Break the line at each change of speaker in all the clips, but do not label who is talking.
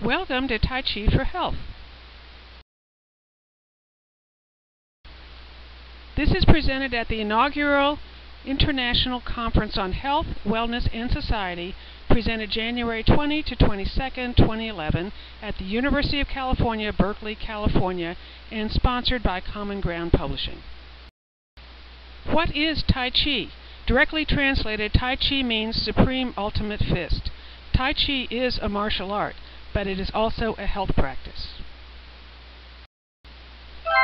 Welcome to Tai Chi for Health. This is presented at the inaugural International Conference on Health, Wellness, and Society, presented January 20 to 22nd, 2011 at the University of California, Berkeley, California, and sponsored by Common Ground Publishing. What is Tai Chi? Directly translated, Tai Chi means Supreme Ultimate Fist. Tai Chi is a martial art, but it is also a health practice.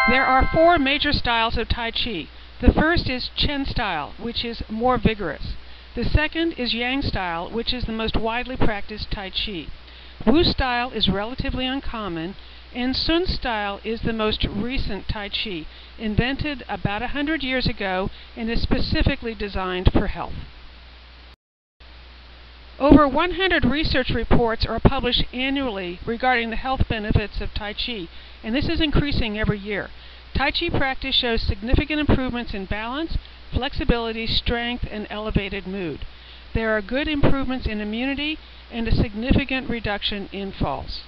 There are four major styles of Tai Chi. The first is Chen style, which is more vigorous. The second is Yang style, which is the most widely practiced Tai Chi. Wu style is relatively uncommon, and Sun style is the most recent Tai Chi, invented about 100 years ago and is specifically designed for health. Over 100 research reports are published annually regarding the health benefits of Tai Chi, and this is increasing every year. Tai Chi practice shows significant improvements in balance, flexibility, strength, and elevated mood. There are good improvements in immunity and a significant reduction in falls.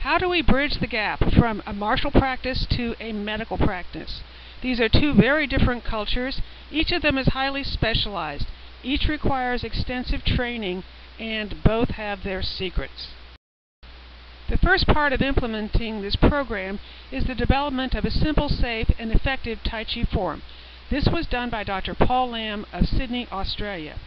How do we bridge the gap from a martial practice to a medical practice? These are two very different cultures. Each of them is highly specialized. Each requires extensive training, and both have their secrets. The first part of implementing this program is the development of a simple, safe, and effective Tai Chi form. This was done by Dr. Paul Lam of Sydney, Australia.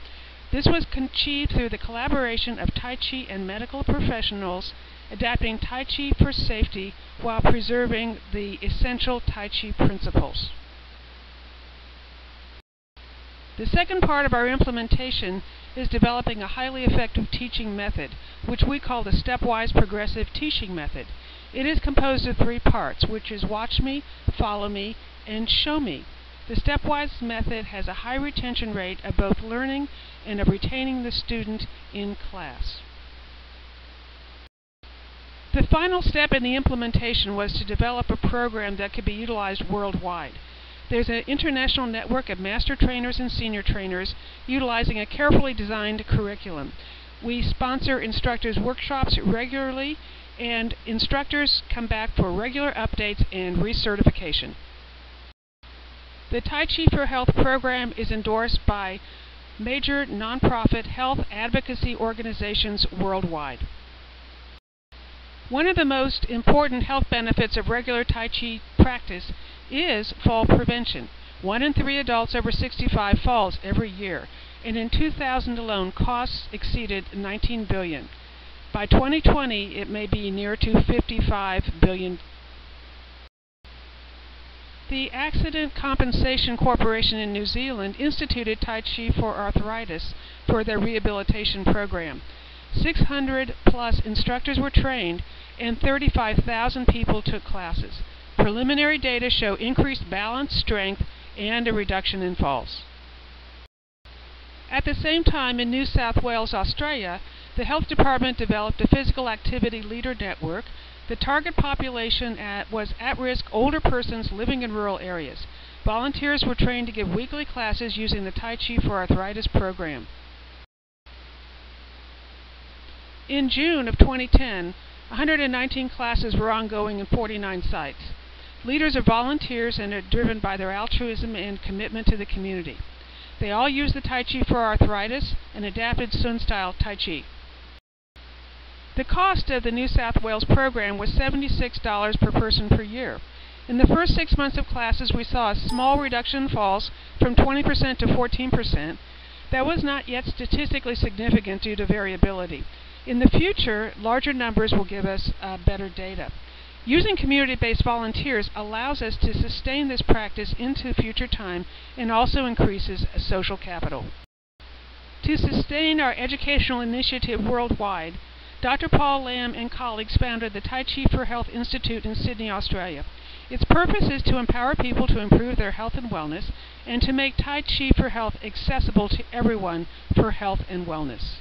This was achieved through the collaboration of Tai Chi and medical professionals, adapting Tai Chi for safety while preserving the essential Tai Chi principles. The second part of our implementation is developing a highly effective teaching method, which we call the stepwise progressive teaching method. It is composed of three parts, which is watch me, follow me, and show me. The stepwise method has a high retention rate of both learning and of retaining the student in class. The final step in the implementation was to develop a program that could be utilized worldwide. There's an international network of master trainers and senior trainers utilizing a carefully designed curriculum. We sponsor instructors' workshops regularly, and instructors come back for regular updates and recertification. The Tai Chi for Health program is endorsed by major nonprofit health advocacy organizations worldwide. One of the most important health benefits of regular Tai Chi practice is fall prevention. 1 in 3 adults over 65 falls every year, and in 2000 alone, costs exceeded $19 billion. By 2020, it may be near to $55 billion. The Accident Compensation Corporation in New Zealand instituted Tai Chi for arthritis for their rehabilitation program. 600 plus instructors were trained, and 35,000 people took classes. Preliminary data show increased balance, strength, and a reduction in falls. At the same time, in New South Wales, Australia, the Health Department developed a physical activity leader network. The target population was at-risk older persons living in rural areas. Volunteers were trained to give weekly classes using the Tai Chi for Arthritis program. In June of 2010, 119 classes were ongoing in 49 sites. Leaders are volunteers and are driven by their altruism and commitment to the community. They all use the Tai Chi for arthritis and adapted Sun-style Tai Chi. The cost of the New South Wales program was $76 per person per year. In the first 6 months of classes, we saw a small reduction in falls from 20% to 14%. That was not yet statistically significant due to variability. In the future, larger numbers will give us better data. Using community-based volunteers allows us to sustain this practice into future time and also increases social capital. To sustain our educational initiative worldwide, Dr. Paul Lam and colleagues founded the Tai Chi for Health Institute in Sydney, Australia. Its purpose is to empower people to improve their health and wellness, and to make Tai Chi for Health accessible to everyone for health and wellness.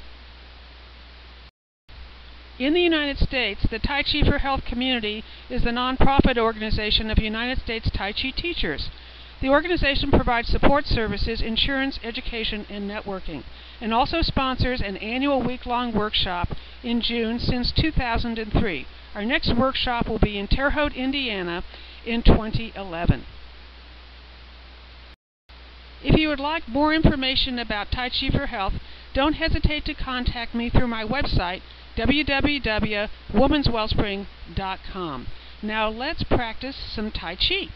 In the United States, the Tai Chi for Health community is the nonprofit organization of United States Tai Chi teachers. The organization provides support services, insurance, education, and networking, and also sponsors an annual week-long workshop in June since 2003. Our next workshop will be in Terre Haute, Indiana in 2011. If you would like more information about Tai Chi for Health, don't hesitate to contact me through my website, www.womanswellspring.com. Now let's practice some Tai Chi.